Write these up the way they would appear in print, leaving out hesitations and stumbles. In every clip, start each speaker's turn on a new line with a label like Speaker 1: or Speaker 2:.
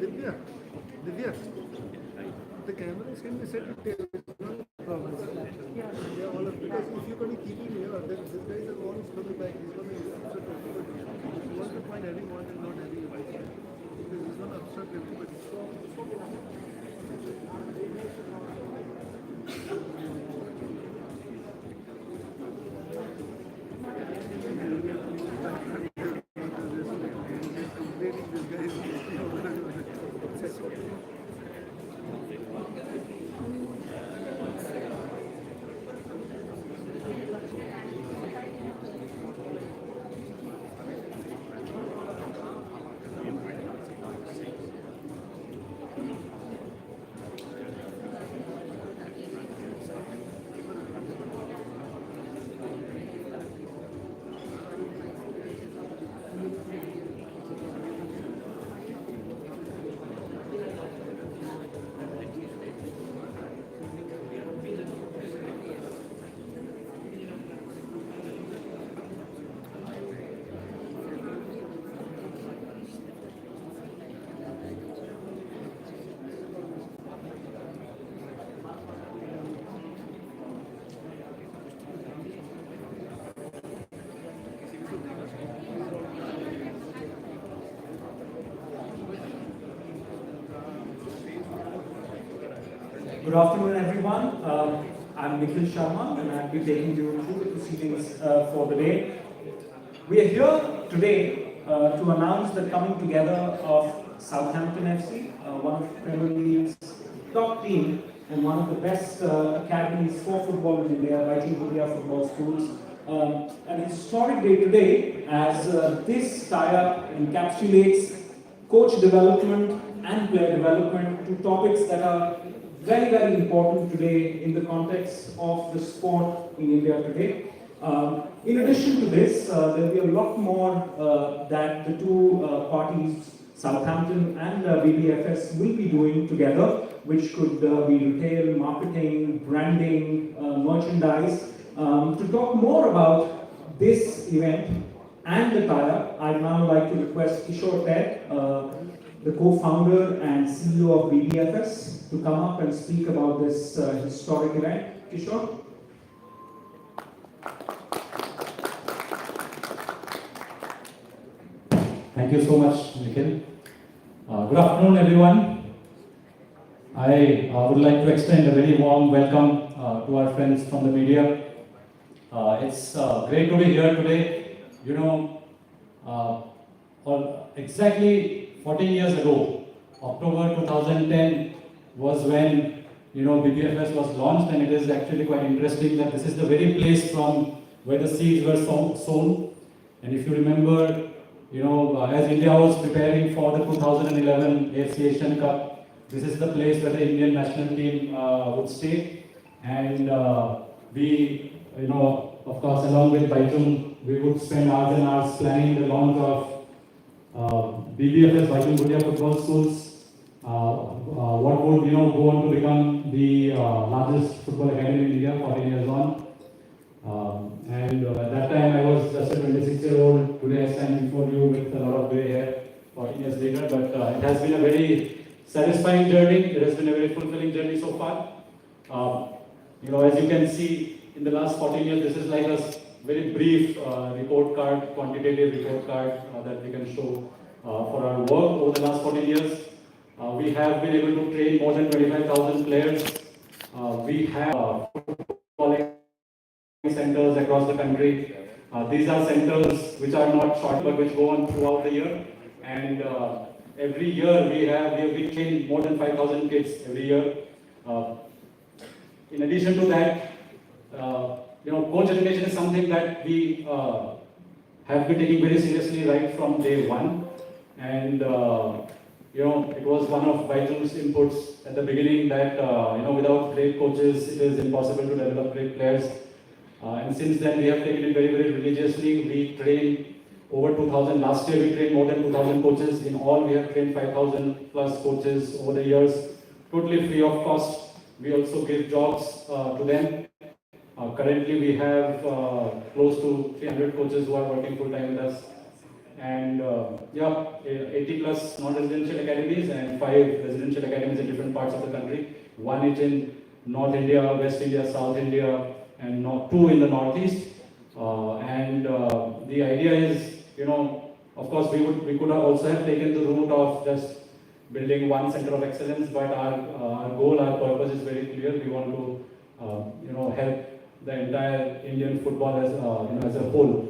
Speaker 1: Divya, Divya, the cameras can be set to tail. It's not a problem. Yeah, all of because if you're going to keep him here, then this guy is always coming back. He's going to upset everybody. What's the point having one and not having a because he's going to upset everybody.
Speaker 2: Good afternoon, everyone. I'm Nikhil Sharma, and I'll be taking you through the proceedings for the day. We are here today to announce the coming together of Southampton FC, one of Premier League's top team and one of the best academies for football in India, Bhaichung Bhutia football schools. An historic day today, as this tie-up encapsulates coach development and player development, two topics that are very, very important today in the context of the sport in India today. In addition to this, there will be a lot more that the two parties, Southampton and BBFS, will be doing together, which could be retail, marketing, branding, merchandise. To talk more about this event and the tie-up, I'd now like to request Kishore Ted, the co-founder and CEO of BBFS, to come up and speak about this historic event. Kishore?
Speaker 3: Thank you so much, Nikhil. Good afternoon, everyone. I would like to extend a very warm welcome to our friends from the media. It's great to be here today. You know, exactly 14 years ago, October 2010 was when BBFS was launched, and it is actually quite interesting that this is the very place from where the seeds were sown. And if you remember, as India was preparing for the 2011 AFC Asian Cup, this is the place where the Indian national team would stay. And we, of course, along with Bhaichung, we would spend hours and hours planning the launch of BBFS, Bhaichung Bhutia football schools. What would go on to become the largest football academy in India 14 years on. And at that time I was just a 26-year-old. Today I stand before you with a lot of grey hair 14 years later, but it has been a very satisfying journey. It has been a very fulfilling journey so far. As you can see, in the last 14 years, this is like a very brief report card, quantitative report card that we can show for our work over the last 14 years. We have been able to train more than 25,000 players. We have football centers across the country. These are centers which are not short but which go on throughout the year. And every year we train more than 5,000 kids every year. In addition to that, coach education is something that we have been taking very seriously right from day one. And it was one of Bhaichung's inputs at the beginning that without great coaches, it is impossible to develop great players. And since then, we have taken it very, very religiously. We train over 2,000. Last year, we trained more than 2,000 coaches. In all, we have trained 5,000 plus coaches over the years, totally free of cost. We also give jobs to them. Currently, we have close to 300 coaches who are working full-time with us. And yeah, 80 plus non-residential academies and 5 residential academies in different parts of the country. One is in North India, West India, South India, and 2 in the Northeast. The idea is, of course, we could have also have taken the route of just building one center of excellence, but our goal, our purpose is very clear. We want to, help the entire Indian football as a whole,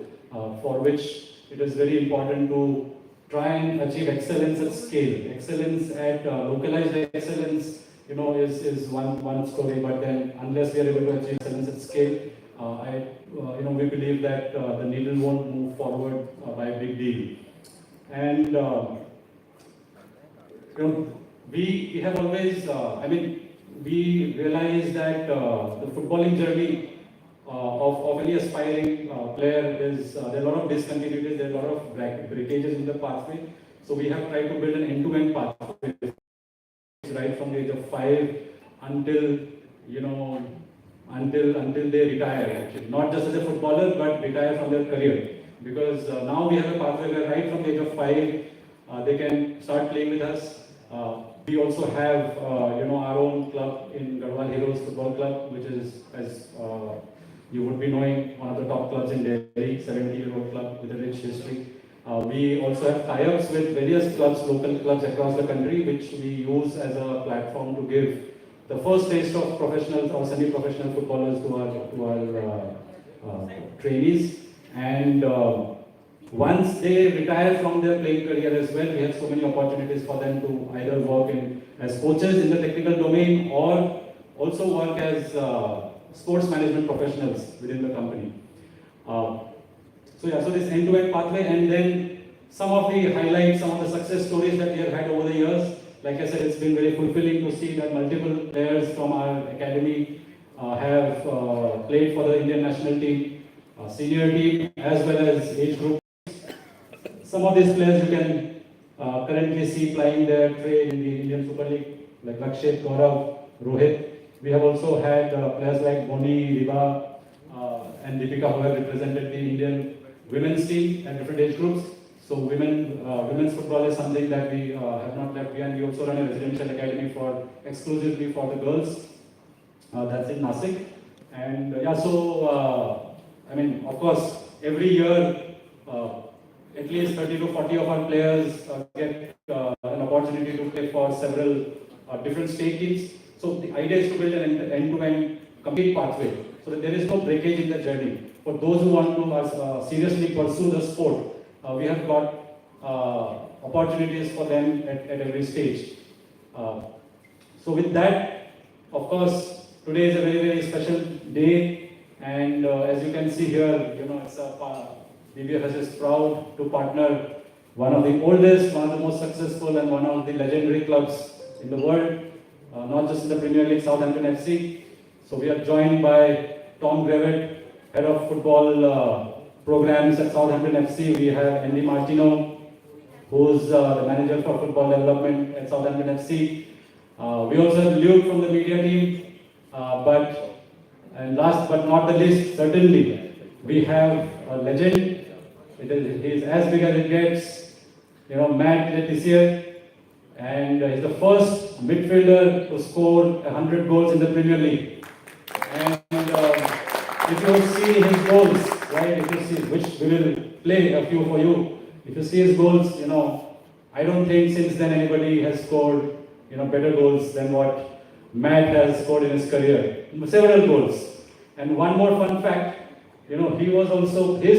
Speaker 3: for which it is very important to try and achieve excellence at scale. Excellence at localized excellence, is one story. But then, unless we are able to achieve excellence at scale, we believe that the needle won't move forward by a big deal. And we have always, we realize that the footballing journey of any aspiring player is, there are a lot of discontinuities, there are a lot of breakages in the pathway. So we have tried to build an end-to-end pathway, right from the age of 5 until, until they retire, actually. Not just as a footballer, but retire from their career. Because now we have a pathway where right from the age of 5, they can start playing with us. We also have, our own club in Garhwal Heroes Football Club, which is, as you would be knowing, one of the top clubs in Delhi, 70-year-old club with a rich history. We also have tie-ups with various clubs, local clubs across the country, which we use as a platform to give the first taste of professional or semi-professional footballers to our trainees. And once they retire from their playing career as well, we have so many opportunities for them to either work as coaches in the technical domain or also work as sports management professionals within the company. So this end-to-end pathway, and then some of the highlights, some of the success stories that we have had over the years. Like I said, it's been very fulfilling to see that multiple players from our academy have played for the Indian national team, senior team, as well as age group. Some of these players you can currently see plying their trade in the Indian Super League, like Lakshit, Gaurav, Rohit. We have also had players like Boni, Riba, and Deepika who have represented the Indian women's team at different age groups. So women's football is something that we have not left behind. We also run a residential academy exclusively for the girls. That's in Nasik. And of course, every year, at least 30 to 40 of our players get an opportunity to play for several different state teams. So the idea is to build an end-to-end complete pathway so that there is no breakage in the journey. For those who want to seriously pursue the sport, we have got opportunities for them at every stage. So with that, of course, today is a very, very special day, and as you can see here, it's BBFS is proud to partner one of the oldest, one of the most successful, and one of the legendary clubs in the world, not just in the Premier League, Southampton FC. So we are joined by Tom Grevitt, head of football programs at Southampton FC. We have Andy Martino, who's the manager for football development at Southampton FC. We also have Luke from the media team. And last but not the least, certainly, we have a legend. He's as big as it gets. Matt Letizier, and he's the first midfielder to score 100 goals in the Premier League. And if you see his goals, right? If you see, which we will play a few for you. If you see his goals, I don't think since then anybody has scored, better goals than what Matt has scored in his career. Several goals. And one more fun fact, he's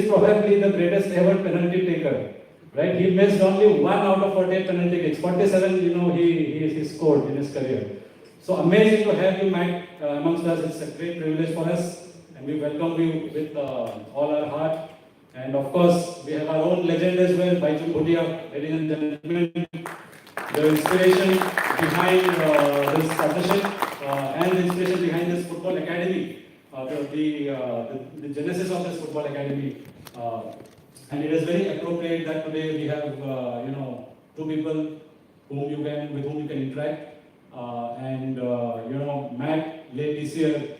Speaker 3: probably the greatest ever penalty taker, right? He missed only 1 out of 48 penalty kicks. 47, he scored in his career. So amazing to have you, Matt, amongst us. It's a great privilege for us, and we welcome you with all our heart. And of course, we have our own legend as well, Bhaichung Bhutia, ladies and gentlemen. The inspiration behind this partnership and the inspiration behind this football academy, the genesis of this football academy. And it is very appropriate that today we have, 2 people with whom you can interact. Matt Letizier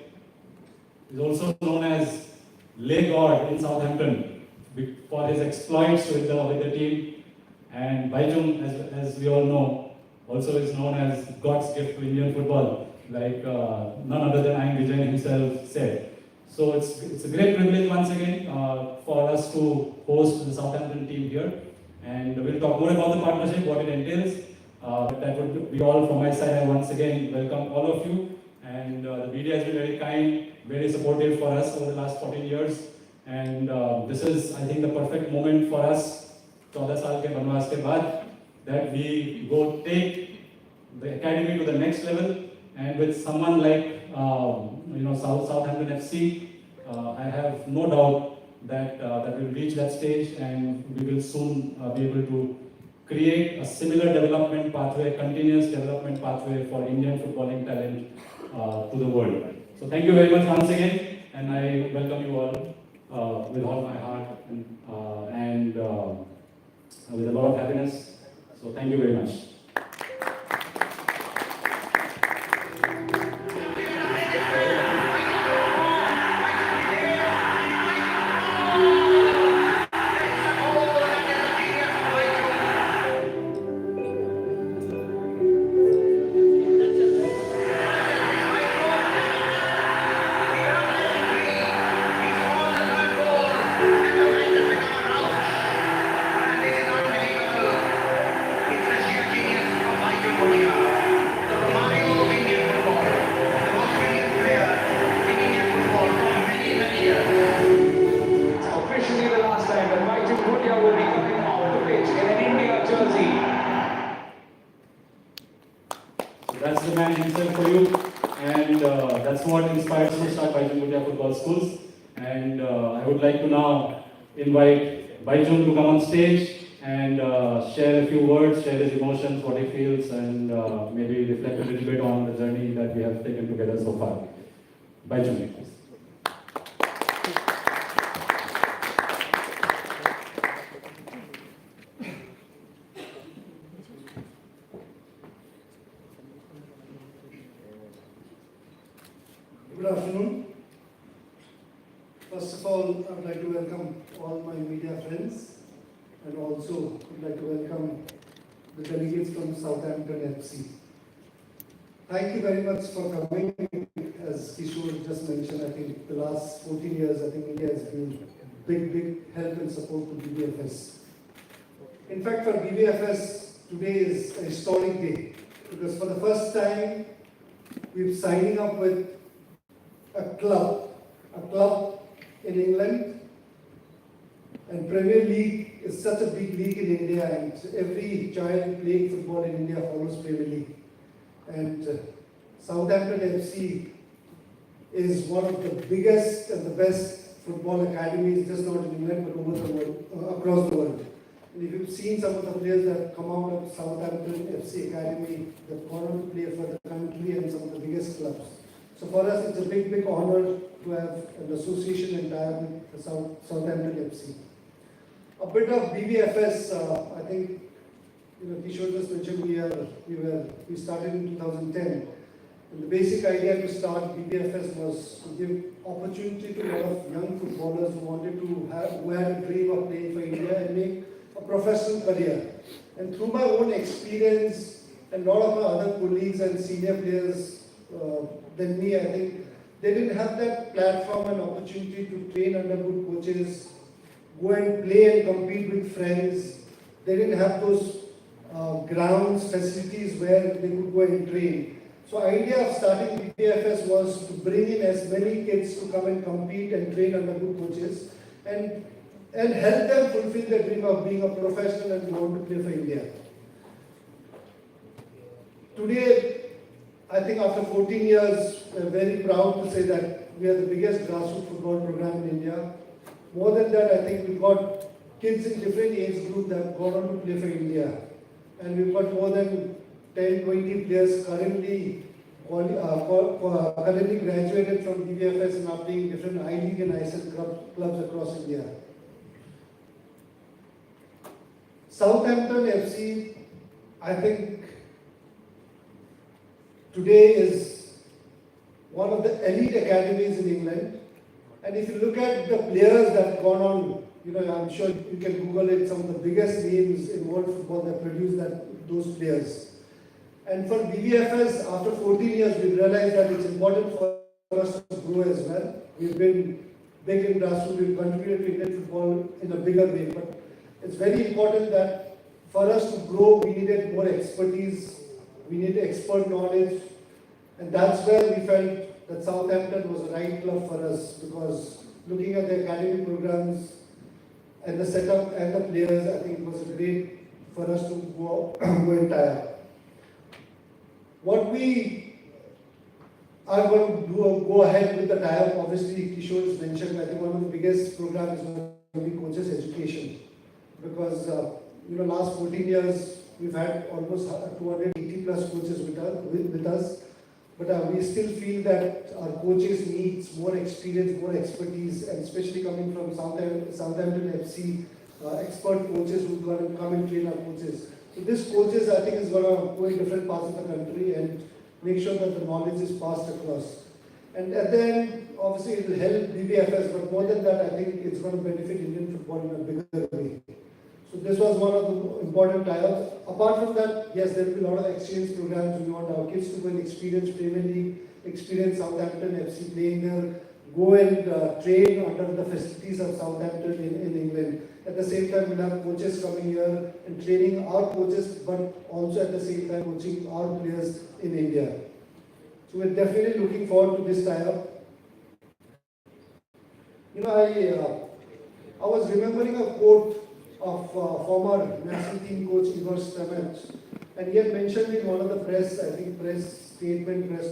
Speaker 3: is also known as Lay God in Southampton. for his exploits with the team. And Bhaichung, as we all know, also is known as God's gift to Indian football, like none other than Ian Vijay himself said. So it's a great privilege once again for us to host the Southampton team here. And we'll talk more about the partnership, what it entails. That would be all from my side. I once again welcome all of you. And the media has been very kind, very supportive for us over the last 14 years. And this is, I think, the perfect moment for us, 14 साल के वनवास के बाद, that we go take the academy to the next level. And with someone like Southampton FC, I have no doubt that that we'll reach that stage, and we will soon be able to create a similar development pathway, continuous development pathway for Indian footballing talent to the world. So thank you very much once again, and I welcome you all with all my heart and with a lot of happiness. So thank you very much.
Speaker 4: Officially the last time that Bhaichung Bhutia will be coming off the pitch in an India jersey.
Speaker 3: So that's the man himself for you, and that's what inspires me to start Bhaichung Bhutia Football Schools. And I would like to now invite Bhaichung to come on stage and share a few words, share his emotions, what he feels, and maybe reflect a little bit on the journey that we have taken together so far. Bhaichung, please.
Speaker 1: Good afternoon. First of all, I would like to welcome all my media friends, and also would like to welcome the delegates from Southampton FC. Thank you very much for coming. As Kishore just mentioned, I think the last 14 years, I think India has been big help and support to BBFS. In fact, for BBFS, today is a historic day, because for the first time, we're signing up with a club in England, and Premier League is such a big league in India, and every child playing football in India follows Premier League. And Southampton FC is one of the biggest and the best football academies, just not in England but over the world, across the world. And if you've seen some of the players that have come out of Southampton FC Academy, they've gone on to play for the country and some of the biggest clubs. So for us, it's a big honor to have an association and tie with the Southampton FC. A bit of BBFS, I think, Kishore just mentioned we started in 2010. And the basic idea to start BBFS was to give opportunity to a lot of young footballers who had a dream of playing for India and make a professional career. And through my own experience and a lot of my other colleagues and senior players than me, I think they didn't have that platform and opportunity to train under good coaches, go and play and compete with friends. They didn't have those grounds, facilities where they could go and train. So idea of starting BBFS was to bring in as many kids to come and compete and train under good coaches and help them fulfill their dream of being a professional and want to play for India. Today, I think after 14 years, we're very proud to say that we are the biggest grassroots football program in India. More than that, I think we've got kids in different age groups that have gone on to play for India. And we've got more than 10, 20 players currently graduated from BBFS and are playing different I-League and ISL clubs across India. Southampton FC, I think, today is one of the elite academies in England. And if you look at the players that have gone on I'm sure you can Google it, some of the biggest names in world football that produce those players. And for BVFS, after 14 years, we realized that it's important for us to grow as well. We've been big in grassroots, we've contributed to Indian football in a bigger way. But it's very important that for us to grow, we needed more expertise, we needed expert knowledge. And that's where we felt that Southampton was the right club for us, because looking at the academy programs and the setup and the players, I think it was great for us to go and tie up. What we are going to do, go ahead with the tie-up, obviously Kishore has mentioned, I think one of the biggest programs is going to be coaches education. Because, last 14 years, we've had almost 280 plus coaches with us. But we still feel that our coaches need more experience, more expertise, and especially coming from Southampton FC, expert coaches who are going to come and train our coaches. So this coaches, I think, is going to go in different parts of the country and make sure that the knowledge is passed across. And at the end, obviously, it will help BVFS, but more than that, I think it's going to benefit Indian football in a bigger way. So this was one of the important tie-ups. Apart from that, yes, there will be a lot of exchange programs. We want our kids to go and experience Premier League, experience Southampton FC playing there, go and train under the facilities of Southampton in England. At the same time, we'll have coaches coming here and training our coaches, but also at the same time coaching our players in India. So we're definitely looking forward to this tie-up. I was remembering a quote of former national team coach Igor Stamets, and he had mentioned in one of the press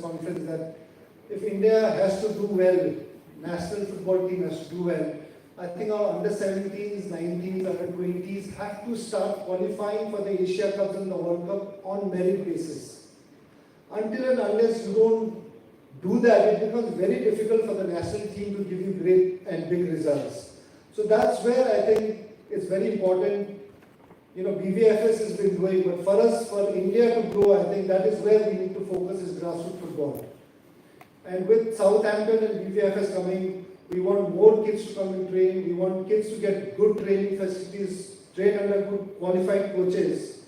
Speaker 1: conference that if India has to do well, national football team has to do well, I think our under 17s, 19s, under 20s have to start qualifying for the Asia Cups and the World Cup on merit basis. Until and unless you don't do that, it becomes very difficult for the national team to give you great and big results. So that's where I think it's very important. BVFS has been doing, but for us, for India to grow, I think that is where we need to focus is grassroots football. And with Southampton and BVFS coming, we want more kids to come and train. We want kids to get good training facilities, train under good qualified coaches.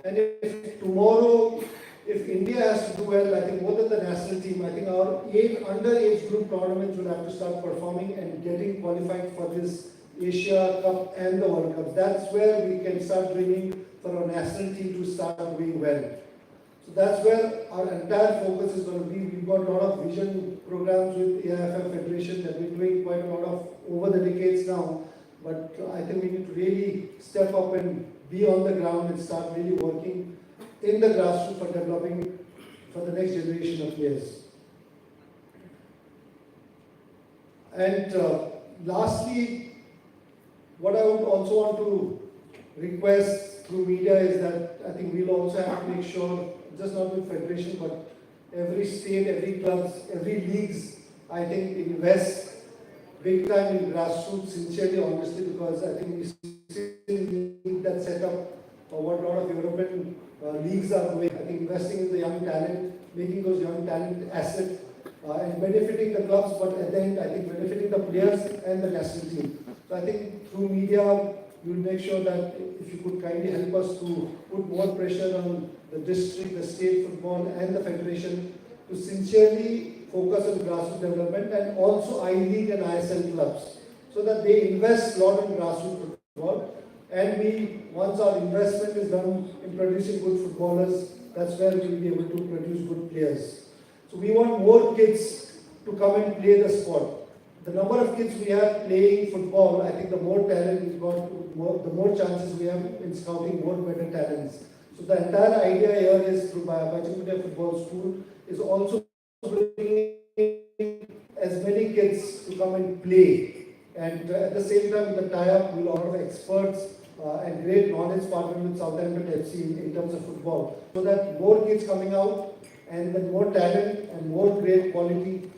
Speaker 1: And if tomorrow, if India has to do well, I think more than the national team, I think our underage group tournaments will have to start performing and getting qualified for this Asia Cup and the World Cup. That's where we can start dreaming for our national team to start doing well. So that's where our entire focus is going to be. We've got a lot of vision programs with AIFF Federation that we're doing quite a lot of over the decades now. But I think we need to really step up and be on the ground and start really working in the grassroots for developing for the next generation of players. And lastly, what I would also want to request through media is that I think we'll also have to make sure, just not with federation, but every state, every clubs, every leagues, I think invest big time in grassroots, sincerely, honestly, because I think we still need that setup for what a lot of European leagues are doing. I think investing in the young talent, making those young talent assets, and benefiting the clubs, but at the end, I think benefiting the players and the national team. So I think through media, we'll make sure that if you could kindly help us to put more pressure on the district, the state football and the federation to sincerely focus on grassroots development and also I-League and ISL clubs so that they invest a lot in grassroots football. And once our investment is done in producing good footballers, that's where we'll be able to produce good players. So we want more kids to come and play the sport. The number of kids we have playing football, I think the more talent we've got, the more chances we have in scouting more better talents. So the entire idea here is through Bhaichung Bhutia Football School is also bringing as many kids to come and play. And at the same time, with the tie-up, we'll have experts and great knowledge partner with Southampton FC in terms of football. So that more kids coming out and with more talent and more great quality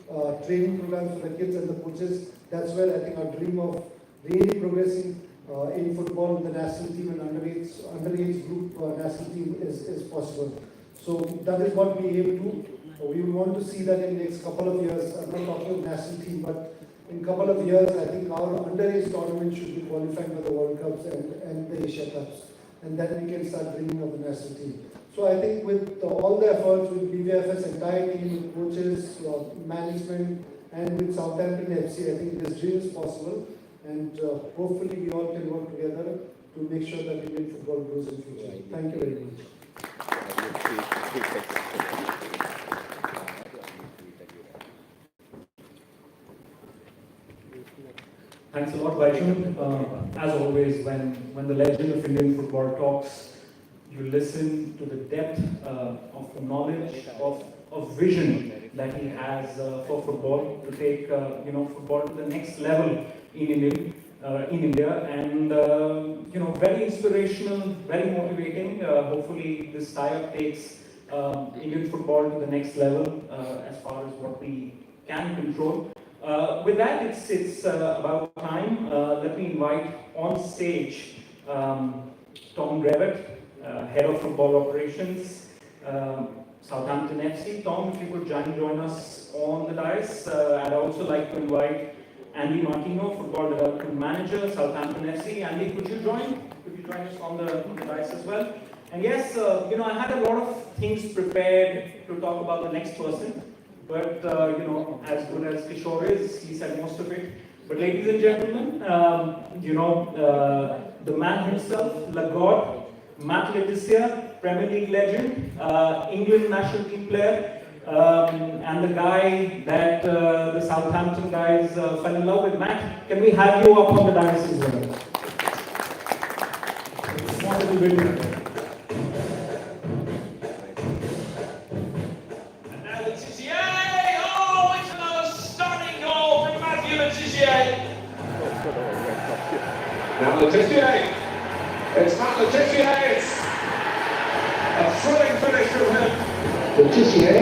Speaker 1: training programs for the kids and the coaches, that's where I think our dream of really progressing in football with the national team and underage group national team is possible. So that is what we aim to. We want to see that in the next couple of years. I'm not talking of national team, but in a couple of years, I think our underage tournament should be qualifying for the World Cups and the Asia Cups. And then we can start bringing up the national team. So I think with all the efforts, with BVF's entire team, with coaches, management, and with Southampton FC, I think this dream is possible. And hopefully we all can work together to make sure that Indian football grows in future. Thank you very much.
Speaker 2: Thanks a lot, Bhaichung. As always, when the legend of Indian football talks, you listen to the depth of the knowledge, of vision that he has for football, to take football to the next level in India, and very inspirational, very motivating. Hopefully, this tie-up takes Indian football to the next level as far as what we can control. With that, it's about time. Let me invite on stage Tom Brevet, Head of Football Operations, Southampton FC. Tom, if you could join us on the dais. I'd also like to invite Andy Martino, Football Development Manager, Southampton FC. Andy, could you join us on the dais as well? And yes, I had a lot of things prepared to talk about the next person. But, as good as Kishore is, he said most of it. But ladies and gentlemen, the man himself, the God, Matt Letizia, Premier League legend, England national team player, and the guy that the Southampton guys fell in love with. Matt, can we have you up on the dais as well? Small little bit.
Speaker 4: Now Letizia, it's not Letizia, it's a thrilling finish from him. Letizia